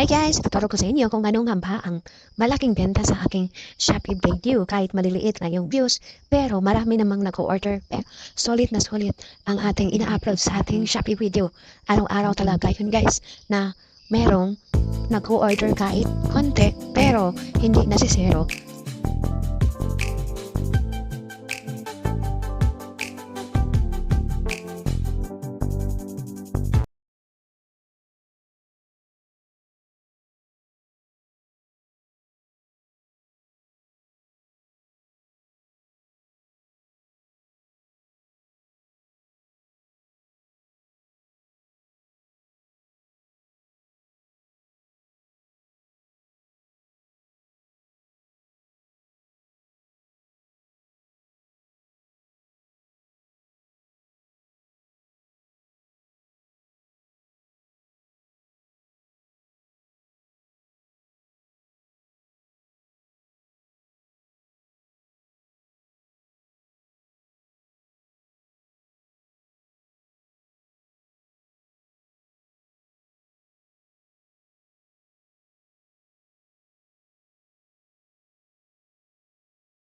Hi guys! Tuturo ko sa inyo kung anong hamba ang malaking benta sa aking Shopee video. Kahit maliliit lang yung views, pero marami namang nag-order. Solid na solid ang ating ina-upload sa ating Shopee video. Araw-araw talaga yun guys, na merong nag-order kahit konti, pero hindi nasisero